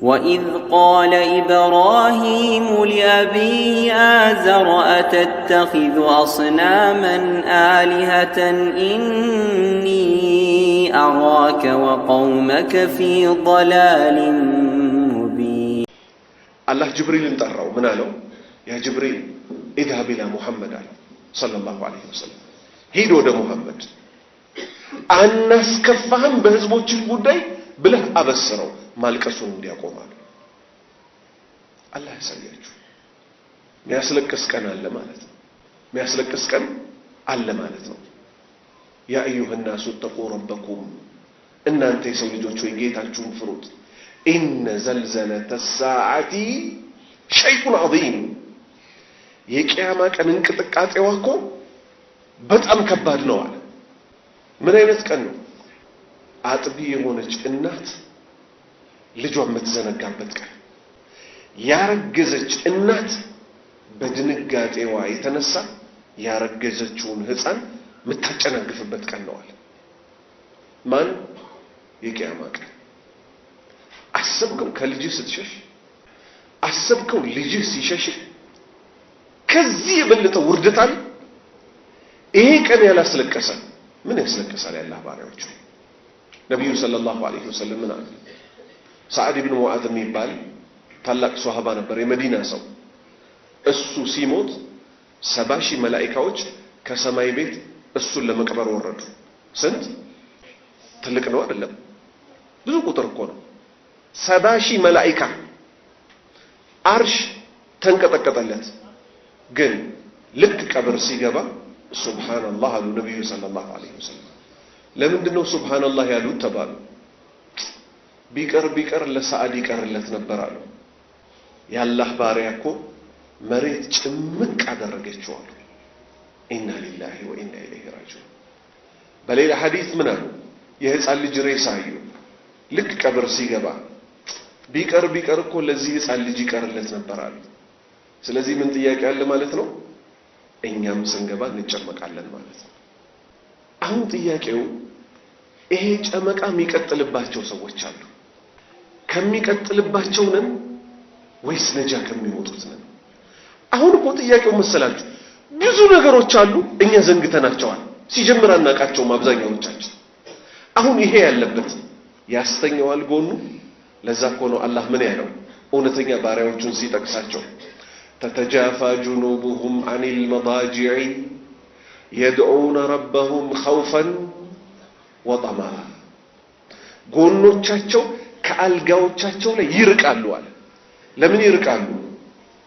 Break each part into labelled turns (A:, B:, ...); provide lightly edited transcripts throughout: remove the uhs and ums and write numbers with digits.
A: وإذ قال إبراهيم لأبيه آزر أتتخذ أصناما آلهة إني أراك وقومك في ضلال مبين.
B: الله جبريل انتقرأ من قالوا يا جبريل اذهب إلى محمد صلى الله عليه وسلم هيدو ده محمد الناس كفهم بهزبوش البوداي بله أبسروا ማልቀሱን እንዲያቆማሉ አላህ ያሳያችሁ። የሚያስለቅስ ቀን አለ ማለት ነው። የሚያስለቅስ ቀን አለ ማለት ነው። ያ አዩሃ الناس اتقوا ربكم እናንተ የሰው ልጆች ሆይ ጌታችሁን ፍሩት። ኢነ ዘልዘለተ الساعة شيء عظيم የቂያማ ቀን እንቅጥቃጤዋ እኮ በጣም ከባድ ነው አለ። ምን አይነት ቀን ነው? አጥቢ የሆነች እናት ልጇን የምትዘነጋበት ቀን፣ ያረገዘች እናት በድንጋጤዋ የተነሳ ያረገዘችውን ሕፃን የምታጨናግፍበት ቀን ነው አለ። ማን? የቂያማ ቀን። አሰብከው ከልጅህ ስትሸሽ፣ አሰብከው ልጅህ ሲሸሽ፣ ከዚህ የበለጠ ውርደት አለ? ይሄ ቀን ያላስለቀሰ ምን ያስለቀሳል? ያላህ ባሪያዎች ነብዩ ሰለላሁ ዐለይሂ ወሰለም ምን አሉ? ሰዓድ ኢብኑ ሙዓዝ የሚባል ታላቅ ሷሃባ ነበር፣ የመዲና ሰው። እሱ ሲሞት 70,000 መላእክቶች ከሰማይ ቤት እሱን ለመቅበር ወረዱ። ስንት? ትልቅ ነው አይደለም? ብዙ ቁጥር እኮ ነው። 70,000 መላእክት አርሽ ተንቀጠቀጠለት። ግን ልክ ቀብር ሲገባ ሱብሃንአላህ አሉ ነብዩ ሰለላሁ ዐለይሂ ወሰለም። ለምንድን ነው ሱብሃንአላህ ያሉት ተባሉ? ቢቀር ለሰዓድ ይቀርለት ነበር አሉ። ያላህ ባሪያ እኮ መሬት ጭምቅ አደረገችው አሉ። ኢና ሊላሂ ወኢና ኢለይሂ ራጂዑን። በሌላ ሐዲስ ምን አሉ? የሕፃን ልጅ ሬሳ አዩ። ልክ ቀብር ሲገባ ቢቀር እኮ ለዚህ ሕፃን ልጅ ይቀርለት ነበር አሉ። ስለዚህ ምን ጥያቄ አለ ማለት ነው? እኛም ስንገባ እንጨመቃለን ማለት ነው። አሁን ጥያቄው ይሄ ጨመቃ የሚቀጥልባቸው ሰዎች አሉ። ከሚቀጥልባቸው ነን ወይስ ነጃ ከሚወጡት ነን? አሁን እኮ ጥያቄው መሰላችሁ ብዙ ነገሮች አሉ፣ እኛ ዘንግተናቸዋል። ሲጀምር አናቃቸውም አብዛኛዎቻችን። አሁን ይሄ ያለበት ያስተኛዋል ጎኑ። ለዛ እኮ ነው አላህ ምን ያለው እውነተኛ ባሪያዎቹን ሲጠቅሳቸው تتجافى جنوبهم عن المضاجع يدعون ربهم خوفا وطمعا ጎኖቻቸው ከአልጋዎቻቸው ላይ ይርቃሉ አለ። ለምን ይርቃሉ?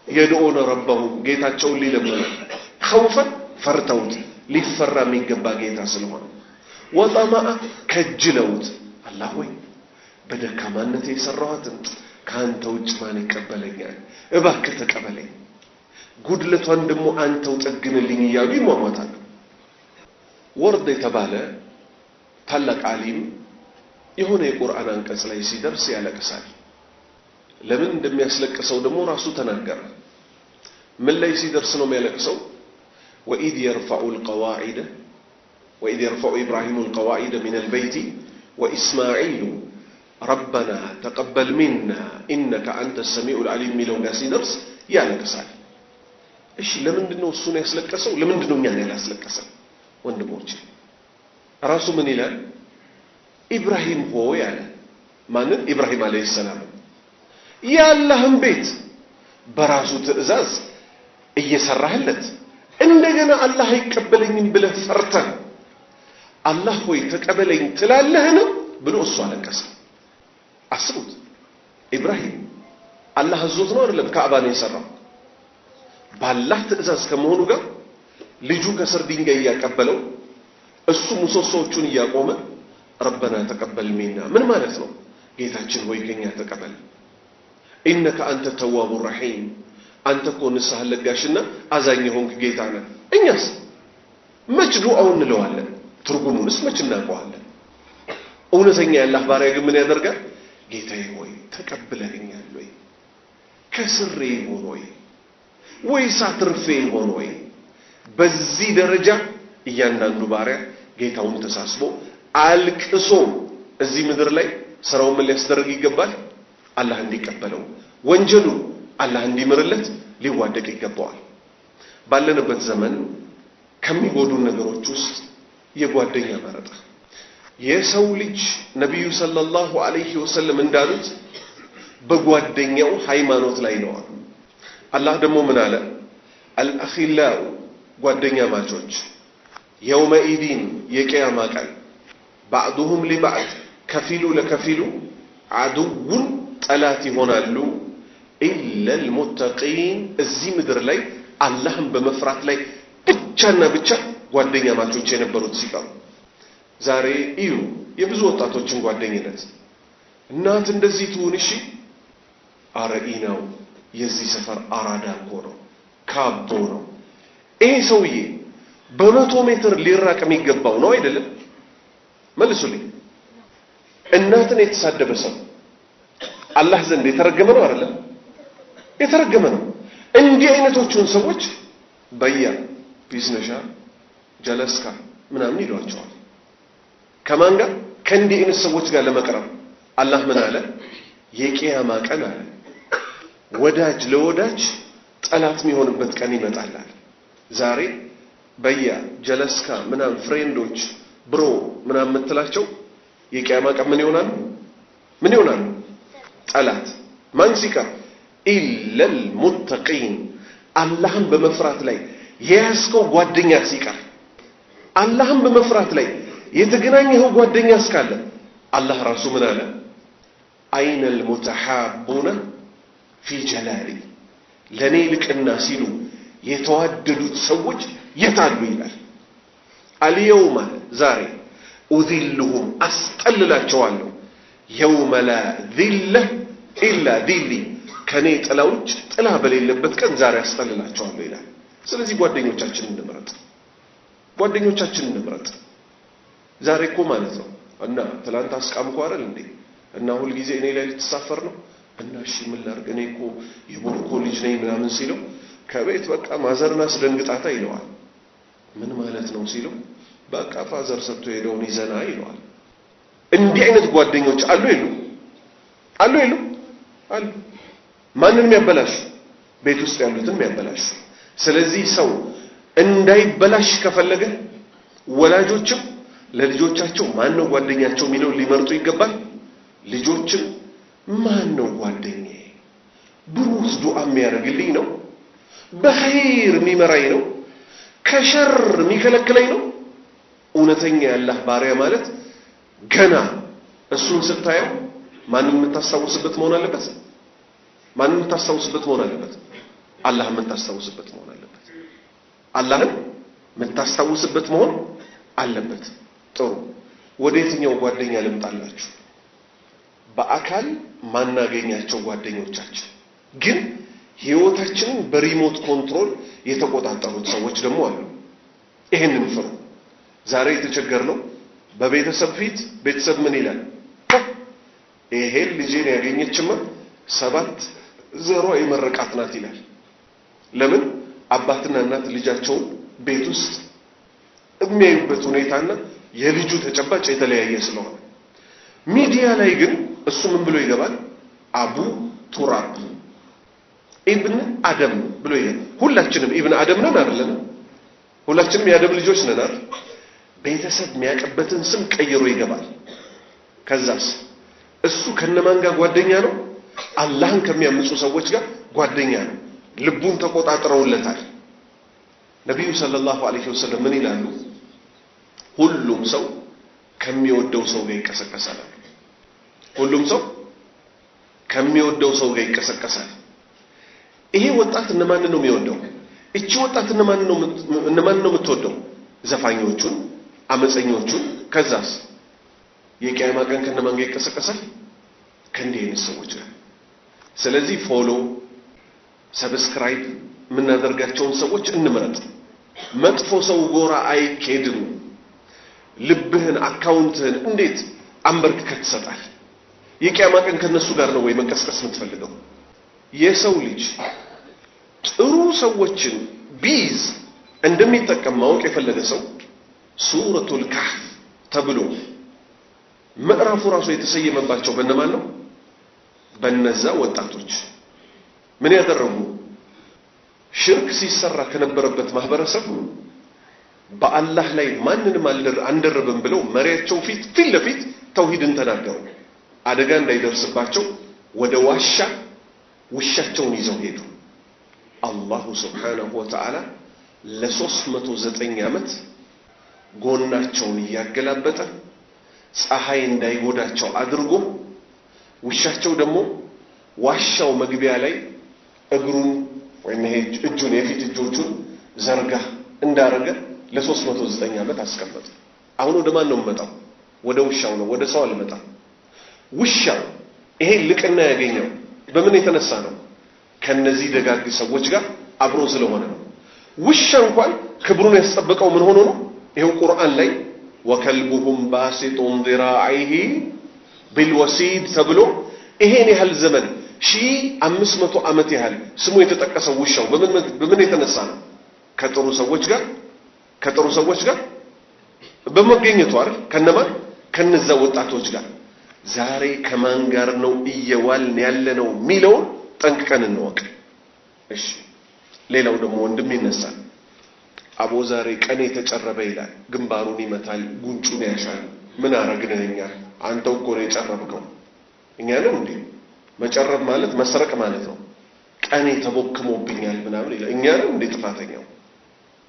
B: يدعون ربهم ጌታቸውን ሊለምኑ፣ خوفا ፈርተውት ሊፈራ የሚገባ ጌታ ስለሆነ፣ وطمعا ከጅለውት አላህ ወይ በደካማነት የሰራኋትን ካንተ ውጭ ማን ይቀበለኛል? እባክህ ተቀበለኝ፣ ጉድለቷን ደግሞ አንተው ጠግንልኝ እያሉ ይሟሟታሉ። ወርድ የተባለ ታላቅ ዓሊም የሆነ የቁርአን አንቀጽ ላይ ሲደርስ ያለቅሳል። ለምን እንደሚያስለቅሰው ደግሞ ራሱ ተናገረ። ምን ላይ ሲደርስ ነው የሚያለቅሰው? وإذ يرفع إبراهيم القواعد من البيت وإسماعيل ربنا تقبل منا إنك أنت السميع العليم ሚለው ጋር ሲደርስ ያለቅሳል። እሺ ለምንድን ነው እሱን ያስለቀሰው? ለምንድን ነው እኛን ያላስለቀሰው? ወንድሞቼ ራሱ ምን ይላል? ኢብራሂም ሆይ አለ። ማንን? ኢብራሂም አለይሂ ሰላም። ያላህን ቤት በራሱ ትዕዛዝ እየሰራህለት እንደገና አላህ አይቀበለኝም ብለህ ፈርተህ አላህ ሆይ ተቀበለኝ ትላለህን ብሎ እሱ አለቀሰ። አስቡት፣ ኢብራሂም አላህ አዞት ነው አይደለም ካዕባን የሰራው። ባላህ ትዕዛዝ ከመሆኑ ጋር ልጁ ከስር ድንጋይ እያቀበለው እሱ ምሰሶዎቹን እያቆመ ረበና ተቀበል ሚና ምን ማለት ነው? ጌታችን ሆይ ከኛ ተቀበል፣ ኢነከ አንተ ተዋቡ ረሂም፣ አንተ እኮ ንስሐ ለጋሽና አዛኝ ሆንክ ጌታ ነህ። እኛስ መች ዱዓውን እንለዋለን? ትርጉሙንስ መች እናውቀዋለን? እውነተኛ ያላህ ባሪያ ግን ምን ያደርጋል? ጌታዬ ሆይ ተቀብለኸኛል ወይ? ከስሬ ሆኖ ወይስ አትርፌ ሆኖ? በዚህ ደረጃ እያንዳንዱ ባሪያ ጌታውን ተሳስቦ አልቅሶ እዚህ ምድር ላይ ስራውን ምን ሊያስደርግ ይገባል? አላህ እንዲቀበለው ወንጀሉ አላህ እንዲምርለት ሊዋደቅ ይገባዋል። ባለንበት ዘመን ከሚጎዱ ነገሮች ውስጥ የጓደኛ መረጣ የሰው ልጅ ነብዩ ሰለላሁ ዐለይሂ ወሰለም እንዳሉት በጓደኛው ሃይማኖት ላይ ነው። አላህ ደግሞ ምን አለ? አልአኺላኡ ጓደኛ ማቾች የውመኢዲን የቂያማ ቀን ባዕዱሁም ሊባዕድ ከፊሉ ለከፊሉ አዱውን ጠላት ይሆናሉ ኢለል ሙተቂን እዚህ ምድር ላይ አላህን በመፍራት ላይ ብቻና ብቻ ጓደኛ ማቾች የነበሩት ሲቀሩ ዛሬ እዩ የብዙ ወጣቶችን ጓደኝነት እናት እንደዚህ ትሁን እሺ አረኢናው የዚህ ሰፈር አራዳ እኮ ነው ካቦ ነው ይሄ ሰውዬ በ100 ሜትር ሊራቅ የሚገባው ነው አይደለም? መልሱልኝ። እናትን የተሳደበ ሰው አላህ ዘንድ የተረገመ ነው አይደለም? የተረገመ ነው። እንዲህ አይነቶቹን ሰዎች በያ ቢዝነሻ ጀለስካ ምናምን ይሏቸዋል። ከማን ጋር? ከእንዲህ አይነት ሰዎች ጋር ለመቅረብ አላህ ምን አለ? የቂያማ ቀን አለ ወዳጅ ለወዳጅ ጠላት የሚሆንበት ቀን ይመጣል። ዛሬ በያ ጀለስካ ምናምን ፍሬንዶች ብሮ ምናምን የምትላቸው የቂያማ ቀን ምን ይሆናሉ? ምን ይሆናሉ? ጠላት። ማን ሲቀር? ኢለል ሙተቂን አላህን በመፍራት ላይ የያዝከው ጓደኛ ሲቀር አላህን በመፍራት ላይ የተገናኘው ጓደኛ እስካለ አላህ ራሱ ምን አለ? አይነል ሙተሐቡነ ፊ ጀላሊ ለኔ ልቅና ሲሉ የተዋደዱት ሰዎች የታሉ ይላል። አልየውመ ዛሬ ኡዚልሁም አስጠልላቸዋለሁ የውመ ላ ዚለ ኢላ ዚሊ ከኔ ጥላውጭ ጥላ በሌለበት ቀን ዛሬ አስጠልላቸዋለሁ ይላል። ስለዚህ ጓደኞቻችንን እንምረጥ፣ ጓደኞቻችንን እንምረጥ። ዛሬ እኮ ማለት ነው እና ትላንት አስቃምኩ አይደል እንዴ እና ሁሉ ጊዜ እኔ ላይ ልትሳፈር ነው እና እሺ ምን ላድርግ እኔ እኮ የቦርኮ ልጅ ነኝ ምናምን ሲለው ከቤት በቃ ማዘርና አስደንግጣታ ይለዋል። ምን ማለት ነው ሲለው በቃ ፋዘር ሰጥቶ ሄደውን ይዘና ይለዋል። እንዲህ አይነት ጓደኞች አሉ የሉ? አሉ የሉ? አሉ። ማንንም ያበላሽ ቤት ውስጥ ያሉትን ያበላሽ። ስለዚህ ሰው እንዳይበላሽ ከፈለገ ወላጆችም ለልጆቻቸው ማን ነው ጓደኛቸው የሚለው ሊመርጡ ይገባል። ልጆችም ማን ነው ጓደኛዬ ብሩስ ዱዓ የሚያደርግልኝ ነው በኸይር የሚመራኝ ነው ከሸር የሚከለክለኝ ነው። እውነተኛ ያላህ ባሪያ ማለት ገና እሱን ስታየው ማንንም የምታስታውስበት መሆን አለበት። ማንንም የምታስታውስበት መሆን አለበት። አላህን የምታስታውስበት መሆን አለበት። አላህን የምታስታውስበት መሆን አለበት። ጥሩ ወደ የትኛው ጓደኛ ልምጣላችሁ? በአካል ማናገኛቸው ጓደኞቻችን ግን ህይወታችንን በሪሞት ኮንትሮል የተቆጣጠሩት ሰዎች ደግሞ አሉ። ይሄንን ፍሩ። ዛሬ የተቸገርነው በቤተሰብ ፊት ቤተሰብ ምን ይላል? ይሄ ልጄን ያገኘችማ 7 ዘሯ የመረቃት ናት ይላል። ለምን? አባትና እናት ልጃቸውን ቤት ውስጥ የሚያዩበት ሁኔታና የልጁ ተጨባጭ የተለያየ ስለሆነ ሚዲያ ላይ ግን እሱ ምን ብሎ ይገባል? አቡ ቱራብ ኢብን አደም ብሎ ይገባል። ሁላችንም ኢብን አደም ነን አይደል? ሁላችንም የአደም ልጆች ነን አይደል? ቤተሰብ የሚያቀበትን ስም ቀይሮ ይገባል። ከዛስ እሱ ከነማን ጋር ጓደኛ ነው? አላህን ከሚያምፁ ሰዎች ጋር ጓደኛ ነው። ልቡን ተቆጣጥረውለታል። ነብዩ ሰለላሁ ዐለይሂ ወሰለም ምን ይላሉ? ሁሉም ሰው ከሚወደው ሰው ጋር ይቀሰቀሳል። ሁሉም ሰው ከሚወደው ሰው ጋር ይቀሰቀሳል። ይሄ ወጣት እነማን ነው የሚወደው? እቺ ወጣት እነማን ነው የምትወደው? ዘፋኞቹን፣ አመፀኞቹን። ከዛስ የቂያማ ቀን ከነማን ጋር ይቀሰቀሳል? ከእንዲህ አይነት ሰዎች ጋር። ስለዚህ ፎሎ ሰብስክራይብ የምናደርጋቸውን ሰዎች እንምረጥ። መጥፎ ሰው ጎራ አይኬድም። ልብህን አካውንትህን እንዴት አንበርክከህ ትሰጣለህ? የቂያማ ቀን ከነሱ ጋር ነው ወይ መቀስቀስ የምትፈልገው? የሰው ልጅ ጥሩ ሰዎችን ቢዝ እንደሚጠቀም ማወቅ የፈለገ ሰው ሱረቱል ካህፍ ተብሎ ምዕራፉ ራሱ የተሰየመባቸው በእነማን ነው? በነዛ ወጣቶች ምን ያደረጉ ሽርክ ሲሰራ ከነበረበት ማህበረሰብ በአላህ ላይ ማንንም አንደርብም ብለው መሪያቸው ፊት ለፊት ተውሂድን ተናገሩ። አደጋ እንዳይደርስባቸው ወደ ዋሻ ውሻቸውን ይዘው ሄዱ። አላሁ ሱብሓነሁ ወተዓላ ለ309 ዓመት ጎናቸውን እያገላበጠ ፀሐይ እንዳይጎዳቸው አድርጎ ውሻቸው ደግሞ ዋሻው መግቢያ ላይ እግሩን ወይም እጁን የፊት እጆቹን ዘርጋ እንዳረገ ለ309 ዓመት አስቀመጠ። አሁን ወደ ማን ነው መጣው? ወደ ውሻው ነው፣ ወደ ሰው አልመጣም። ውሻው ይሄ ልቅና ያገኘው በምን የተነሳ ነው? ከነዚህ ደጋግ ሰዎች ጋር አብሮ ስለሆነ ነው። ውሻ እንኳን ክብሩን ያስጠበቀው ምን ሆኖ ነው? ይሄው ቁርአን ላይ ወከልቡሁም ባሲጡን ذراعيه بالوسيد ተብሎ ይሄን ያህል ዘመን 1500 ዓመት ያህል ስሙ የተጠቀሰው ውሻው በምን የተነሳ ነው? ከጥሩ ሰዎች ጋር በመገኘቱ አይደል? ከነማን? ከነዛ ወጣቶች ጋር። ዛሬ ከማን ጋር ነው እየዋልን ያለነው ሚለው ጠንቅቀን እንወቅ። እሺ ሌላው ደግሞ ወንድም ይነሳል። አቦ ዛሬ ቀኔ ተጨረበ ይላል። ግንባሩን ይመታል፣ ጉንጩን ያሻል። ምን አረግነኛ? አንተው እኮ ነው የጨረብከው። እኛ ነው እንዴ? መጨረብ ማለት መስረቅ ማለት ነው። ቀኔ ተቦክሞብኛል ምናምን ይላል። እኛ ነው እንዴ ጥፋተኛው?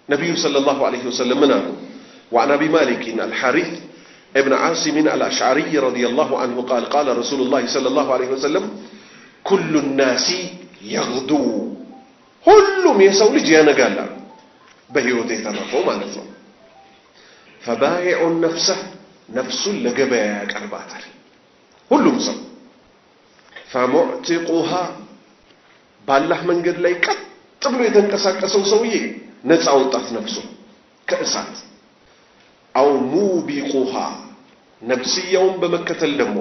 B: ነብዩ ሰለላሁ ዐለይሂ ወሰለም ምን አሉ? وعن ابي مالك الحارث ابن عاصم الاشعري رضي الله عنه قال قال رسول الله صلى الله عليه وسلم كل الناس يغدو ሁሉም የሰው ልጅ ያነጋል በህይወት የተረፈው ማለት ነው። فبائع نفسه ነፍሱን ለገበያ ያቀርባታል ሁሉም ሰው። فمعتقها ባላህ መንገድ ላይ ቀጥ ብሎ የተንቀሳቀሰው ሰውዬ ነፃ ወጣት ነፍሱ ከእሳት። አው ሙቢቁሃ ነፍስያውን በመከተል ደግሞ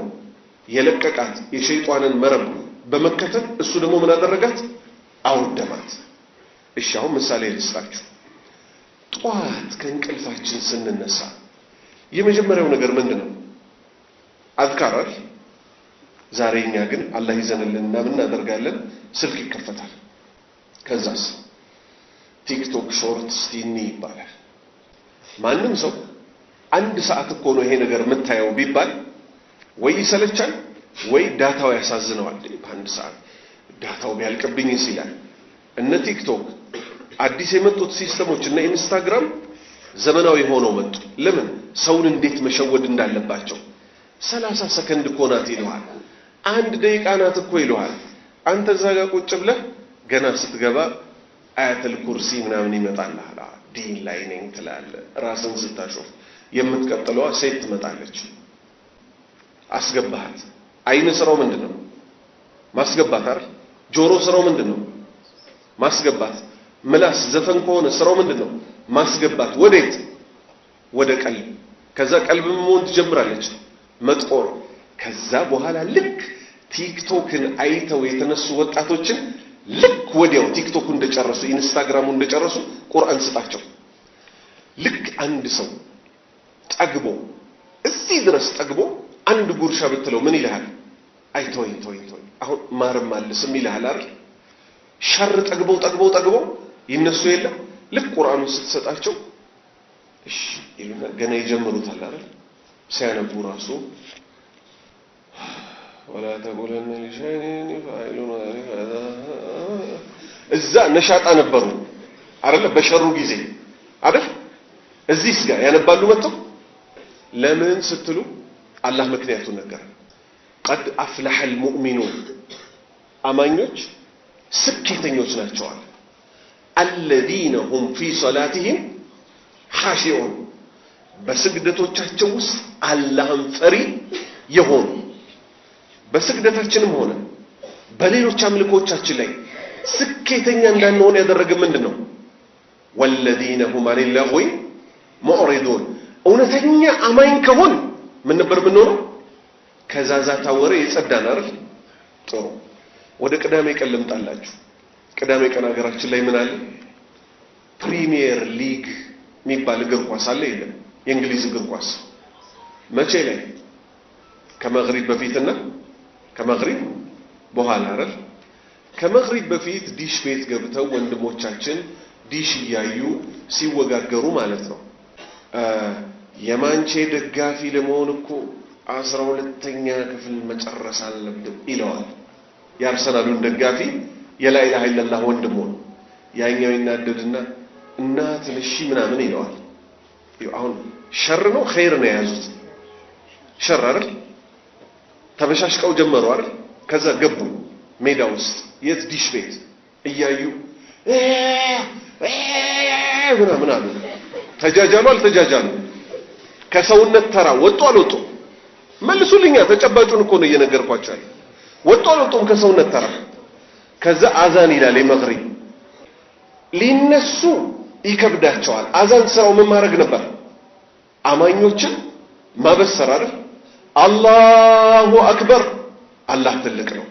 B: የለቀቃት የሸይጣንን መረብ በመከተል እሱ ደግሞ ምን አደረጋት? አውደማት። እሺ አሁን ምሳሌ ልስጣችሁ። ጧት ከእንቅልፋችን ስንነሳ የመጀመሪያው ነገር ምንድነው? አዝካር። ዛሬኛ ግን አላህ ይዘንልንና ምን እናደርጋለን? ስልክ ይከፈታል። ከዛስ ቲክቶክ ሾርት ስቲኒ ይባላል። ማንም ሰው አንድ ሰዓት እኮ ነው ይሄ ነገር የምታየው ቢባል ወይ ይሰለቻል ወይ ዳታው ያሳዝነዋል። በአንድ ሰዓት ዳታው ቢያልቅብኝ ይላል። እነ ቲክቶክ አዲስ የመጡት ሲስተሞች እና ኢንስታግራም ዘመናዊ ሆነው መጡ። ለምን? ሰውን እንዴት መሸወድ እንዳለባቸው። 30 ሰከንድ እኮ ናት ይለዋል። 1 ደቂቃ ናት እኮ ይለዋል። አንተ እዛ ጋር ቁጭ ብለህ ገና ስትገባ አያተል ኩርሲ ምናምን ይመጣልሃል። ዲን ላይ ነኝ ትላለህ። ራስን ስታሾፍ የምትቀጥለዋ ሴት ትመጣለች። አስገባሃት። አይን ስራው ምንድነው? ማስገባት አይደል? ጆሮ ስራው ምንድነው? ማስገባት። ምላስ ዘፈን ከሆነ ስራው ምንድነው? ማስገባት። ወዴት? ወደ ቀልብ። ከዛ ቀልብም መሆን ትጀምራለች መጥቆር። ከዛ በኋላ ልክ ቲክቶክን አይተው የተነሱ ወጣቶችን ልክ ወዲያው ቲክቶክ እንደጨረሱ ኢንስታግራም እንደጨረሱ ቁርአን ስጣቸው። ልክ አንድ ሰው ጠግቦ እዚህ ድረስ ጠግቦ አንድ ጉርሻ ብትለው ምን ይልሃል? አይቶይ አሁን ማርም አልስም ይልሃል አይደል? ሸር ጠግቦ ይነሱ የለ። ልክ ቁርአኑን ስትሰጣቸው እሺ ይሉና ገና ይጀምሩታል አይደል? ሲያነቡ ራሱ ወላ ተቁለነ ለሸይእን ፈአኢሉን ذلك እዛ ነሻጣ ነበሩ አይደል? በሸሩ ጊዜ አይደል? እዚህስ ጋር ያነባሉ መጥተው። ለምን ስትሉ አላህ ምክንያቱን ነገር قد أفلح المؤمنون አማኞች ስኬተኞች ናቸው አለ። الذين هم في صلاتهم خاشعون በስግደቶቻቸው ውስጥ አላህን ፈሪ የሆኑ በስግደታችንም ሆነ በሌሎች አምልኮቻችን ላይ ስኬተኛ እንዳንሆን ያደረገ ምንድነው? والذين هم عن اللغو معرضون እውነተኛ አማኝ ከሆን ምን ነበር የምንሆነው? ከዛዛታ ወሬ የጸዳን አይደል? ጥሩ። ወደ ቅዳሜ ቀን ልምጣላችሁ። ቅዳሜ ቀን ሀገራችን ላይ ምን አለ? ፕሪሚየር ሊግ የሚባል እግር ኳስ አለ የለም? የእንግሊዝ እግር ኳስ መቼ ላይ? ከመግሪብ በፊትና ከመግሪብ በኋላ አይደል ከመግሪብ በፊት ዲሽ ቤት ገብተው ወንድሞቻችን ዲሽ ያዩ ሲወጋገሩ ማለት ነው የማንቼ ደጋፊ ለመሆን እኮ 12ኛ ክፍል መጨረስ አለብን ይለዋል የአርሰናሉን ደጋፊ የላ ኢላሃ ኢላላህ ወንድሙ ያኛው ይናደድና እናት ለሺ ምናምን ይለዋል አሁን ሸር ነው ኸይር ነው ያዙት ሸር አይደል ተበሻሽቀው ጀመሩ አይደል ከዛ ገቡ ሜዳ ውስጥ የት ዲሽ ቤት እያዩ ምናምን አሉ ተጃጃሉ አልተጃጃሉ ከሰውነት ተራ ወጡ አልወጡ መልሱልኛ ተጨባጩን እኮ ነው እየነገርኳችሁ ወጡ አልወጡም ከሰውነት ተራ ከዛ አዛን ይላል የመግሪብ ሊነሱ ይከብዳቸዋል አዛን ስራው ምን ማድረግ ነበር አማኞችን ማበሰር አይደል አላሁ አክበር አላህ ትልቅ ነው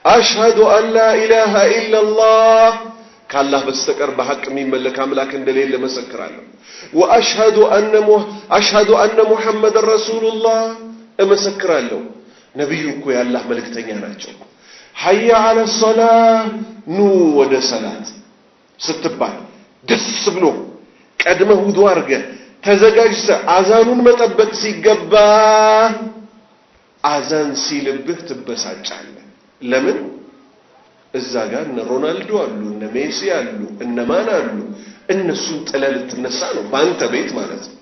B: አሽሃዱ አን ላ ኢላሃ ኢላላህ ከአላህ በስተቀር በሐቅ የሚመለክ አምላክ እንደሌለ መሰክራለሁ ወአሽሃዱ አነ ሙሐመድን ረሱሉላህ እመሰክራለሁ ነብዩ እኮ የአላህ መልእክተኛ ናቸው ሐያ ዐለ ሶላህ ኑ ወደ ሰላት ስትባል ደስ ብሎ ቀድመህ ውዱእ አድርገህ ተዘጋጅተህ አዛኑን መጠበቅ ሲገባ አዛን ሲልብህ ትበሳጫለህ ለምን እዛ ጋር እነ ሮናልዶ አሉ እነ ሜሲ አሉ እነ ማን አሉ እነሱን ጥለህ ልትነሳ ነው ባንተ ቤት ማለት ነው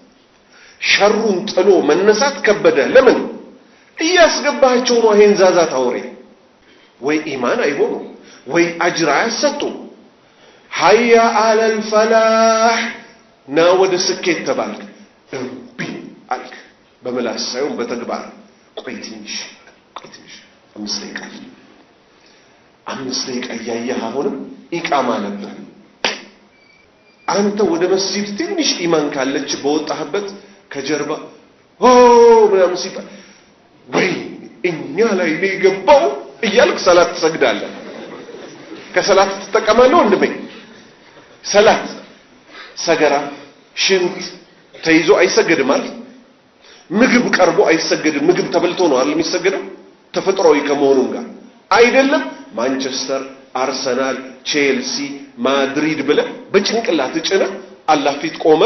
B: ሸሩን ጥሎ መነሳት ከበደ ለምን እያስገባቸው ነው ይሄን ዛዛት አውሬ ወይ ኢማን አይሆኑ ወይ አጅር አያሰጡ ሐያ ዐለል ፈላህ ና ወደ ስኬት ተባልክ እምቢ አልክ በመላስ ሳይሆን በተግባር ቆይ ትንሽ 5 ደቂቃ ያያህ አሁንም ኢቃማ ነበር አንተ ወደ መስጂድ ትንሽ ኢማን ካለች በወጣህበት ከጀርባ ምናምን ሲባል ወይ እኛ ላይ ነው የገባው እያልክ ሰላት ትሰግዳለህ ከሰላት ትጠቀማለህ ወንድሜ ሰላት ሰገራ ሽንት ተይዞ አይሰገድም ማለት ምግብ ቀርቦ አይሰገድም ምግብ ተበልቶ ነው አይደል የሚሰገደው ተፈጥሯዊ ከመሆኑም ጋር አይደለም ማንቸስተር አርሰናል ቼልሲ ማድሪድ ብለ በጭንቅላት ጭነ አላህ ፊት ቆመ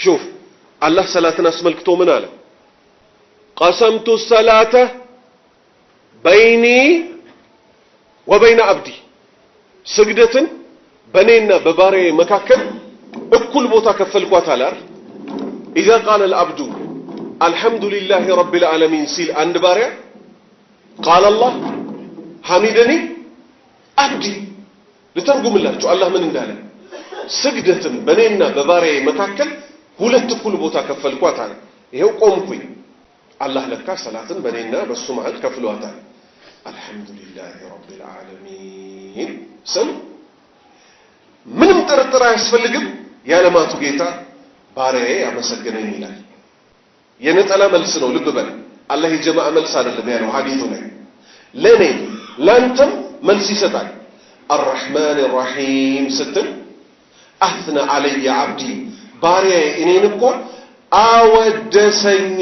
B: ሹፍ አላህ ሰላትን አስመልክቶ ምን አለ قسمت الصلاه بيني وبين عبدي ስግደትን በኔና በባሪያዬ መካከል እኩል ቦታ ከፈልኳት አላር اذا قال العبد الحمد لله رب العالمين ሲል አንድ ባሪያ قال الله حمدني عبدي ልተርጉምላችሁ አላህ ምን እንዳለ ስግደትን በኔና በባሪያዬ መካከል ሁለት እኩል ቦታ ከፈልኳት አለ ይሄው ቆምኩኝ አላህ ለካ ሰላትን በኔና በሱ መሃል ከፍሏታል አልহামዱሊላሂ ረቢል ዓለሚን ሰል ምንም ጥርጥር አያስፈልግም ያለማቱ ጌታ ባሪያዬ አመሰገነኝ ይላል የነጠላ መልስ ነው ልብ በል አላህ የጀማዓ መልስ አይደለም ያለው ሐዲሱ ላይ ለኔ ላንተም መልስ ይሰጣል الرحمن الرحيم ስትል اثنى علي عبدي ባሪያዬ እኔን እኮ አወደሰኝ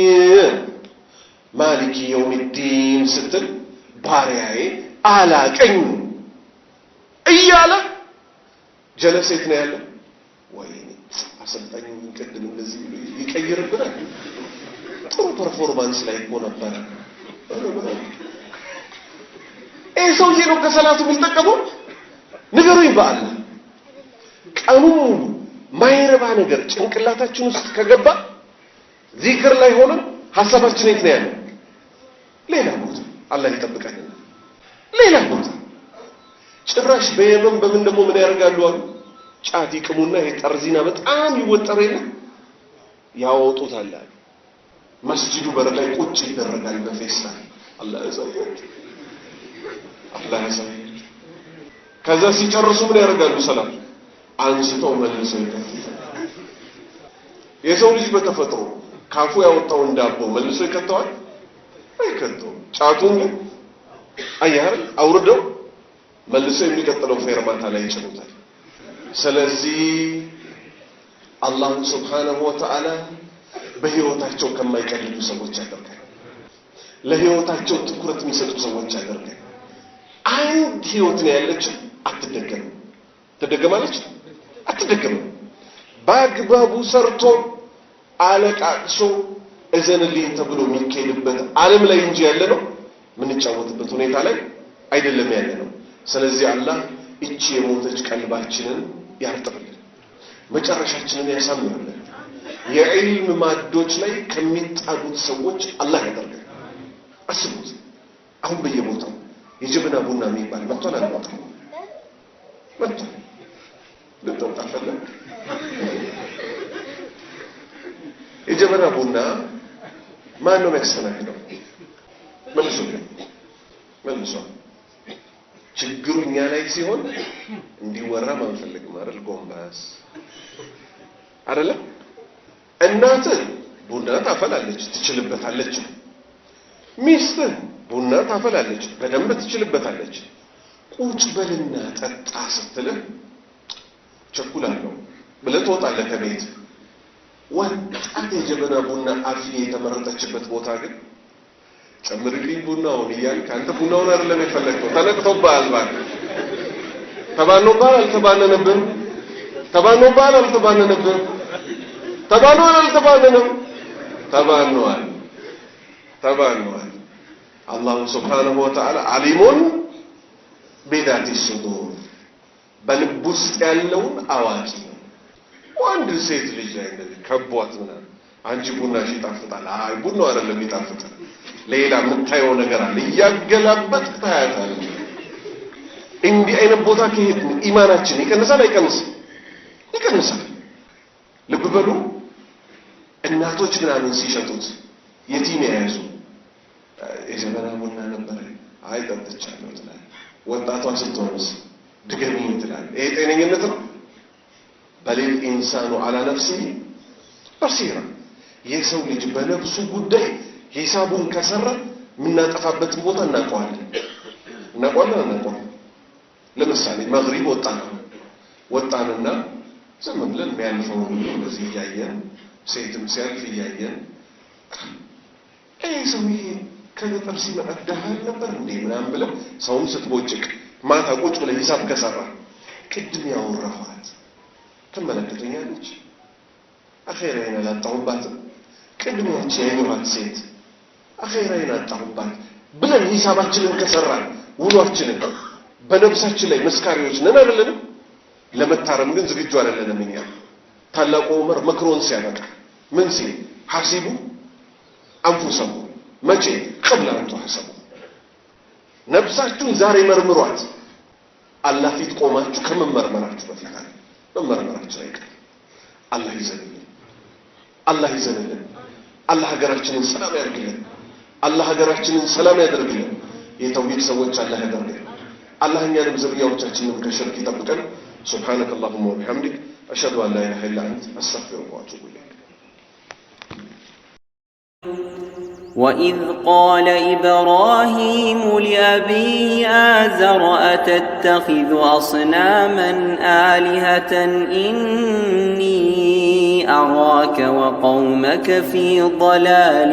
B: ማሊክ يوم الدين ስትል ባሪያዬ አላቀኝ እያለ ጀለሴት ነው ያለው ወይ አሰልጣኙ ይቀድም እንደዚህ ይቀይርብናል ጥሩ ፐርፎርማንስ ላይ ሆነ ነበር ሰውዬ ነው ከሰላቱ የሚጠቀመው ንገሩኝ በአላህ ቀኑ ማይረባ ነገር ጭንቅላታችን ውስጥ ከገባ ዚክር ላይ ሆነ ሐሳባችን የት ነው ያለው ሌላ ቦታ አላህ ይጠብቀን ሌላ ቦታ ጭራሽ በየመን በምን ደግሞ ምን ያደርጋሉ አሉ ጫት ይቅሙና የጠርዚና በጣም ይወጠረና ያወጡታል አሉ መስጂዱ በር ላይ ቁጭ ይደረጋል በፌስታል አላህ ያዘው አላህ ያዘው ከዛ ሲጨርሱ ምን ያደርጋሉ ሰላም አንስተው መልሰው ይከፍታሉ የሰው ልጅ በተፈጥሮ ካፉ ያወጣው እንዳቦ መልሰው ይከተዋል አይከተው ጫቱን አያር አውርደው መልሰው የሚቀጥለው ፌርማታ ላይ ይጭኑታል ስለዚህ አላህ Subhanahu Wa Ta'ala በህይወታቸው ከማይቀልዱ ሰዎች ያደርጋል ለህይወታቸው ትኩረት የሚሰጡ ሰዎች ያደርጋል አንድ ህይወት ነው ያለችው። አትደገም ትደገማለች አትደገም። በአግባቡ ሰርቶ አለቃቅሶ እዘንልኝ ተብሎ የሚካሄድበት ዓለም ላይ እንጂ ያለ ነው ምንጫወትበት ሁኔታ ላይ አይደለም ያለ ነው። ስለዚህ አላህ እቺ የሞተች ቀልባችንን ያርጥብልን፣ መጨረሻችንን ያሳምርልን። የዕልም ማዶች ላይ ከሚጣሉት ሰዎች አላህ ያደርገን። አስቡት፣ አሁን በየቦታው የጀበና ቡና የሚባል መጥቷል አልመጣም? መጥቷል። ልጠጣ ፈለግ የጀበና ቡና ማን ነው የሚያስተናግደው? መልሶ ችግሩ እኛ ላይ ሲሆን እንዲወራ ማንፈልግም አይደል? ጎንባስ አይደለም። እናትህ ቡና ታፈላለች፣ ትችልበታለች። ሚስትህ ቡና ታፈላለች፣ በደንብ ትችልበታለች። ቁጭ በልና ጠጣ ስትልህ ቸኩላለሁ ብለህ ትወጣለህ ከቤት። ወጣት የጀበና ቡና አፍዬ የተመረጠችበት ቦታ ግን ጨምርልኝ ቡናውን እያልክ አንተ ቡናውን አይደለም የፈለግከው፣ ተነቅቶብሃል። እባክህ ተባኖብሃል አልተባነነብህም? ተባኖብሃል አልተባነነብህም? ተባኗል አልተባነነም? ተባኗል። አላሁ ሱብሓነሁ ወተዓላ ዓሊሙን ቢዛቲ ሱዱር፣ በልብ ውስጥ ያለውን አዋቂ ነው። ወንድ ሴት ልጅ ላይ እንደዚህ ከቧት ምናምን አንቺ ቡናሽ ይጣፍጣል። አይ ቡናው አይደለም ይጣፍጣል፣ ሌላ የምታየው ነገር አለ። እያገላበጥክ ታያታለህ። እንዲህ አይነት ቦታ ከሄድን ኢማናችን ይቀንሳል አይቀንስም? ይቀንሳል። ልብ በሉ፣ እናቶች ምናምን ሲሸጡት የቲም የያዙ የጀበና ቡና ነበር፣ አይ ጠጥቻለሁ ትላለህ። ወጣቷ ስትሆንስ ድገሚኝ ትላለህ። ይሄ ጤነኝነት ነው? በሊል ኢንሳኑ አላ ነፍሲሂ በሲራ። የሰው ልጅ በነፍሱ ጉዳይ ሂሳቡን ከሰራ የምናጠፋበትን ቦታ እናውቀዋለን። ለምሳሌ መግሪብ ወጣንና ዝም ብለን የሚያልፈው እንደዚህ እያየን ሴትም ሲያልፍ እያየን ሰውዬ ከገጠር ሲመጣ ደሃ ነበር እንዴ ምናምን ብለን ሰውም ስትቦጭቅ ማታ ቁጭ ብለን ሂሳብ ከሰራ ቅድም ያወራኋት ትመለከተኛለች። አኼራዬን አላጣሁባትም። ቅድም ያቺ ያየኋት ሴት አኼራዬን አጣሁባት ብለን ሂሳባችንን ከሰራን ውሏችንን በነፍሳችን ላይ መስካሪዎች ነን አይደለንም? ለመታረም ግን ዝግጁ አይደለንም እኛ። ታላቁ ዑመር መክሮን ሲያበቃ ምን ሲል ሐሲቡ አንፉሰኩም መቼ ቀብለ አን ተሐሰቡ፣ ነፍሳችሁን ዛሬ መርምሯት አላህ ፊት ቆማችሁ ከመመርመራችሁ በፊት አለ። መመርመራችሁ አይቀር። አላህ ይዘንልን። አላህ ሀገራችንን ሰላም ያድርግልን። አላህ ሀገራችንን ሰላም ያደርግልን። የተውሂድ ሰዎች አላህ ያደርግልን። አላህ እኛንም ዝርያዎቻችንን ከሽርክ ይጠብቀን። سبحانك اللهم وبحمدك أشهد أن لا إله إلا أنت أستغفرك وأتوب إليك.
A: وإذ قال إبراهيم لأبيه آزر أتتخذ أصناما آلهة إني أراك وقومك في ضلال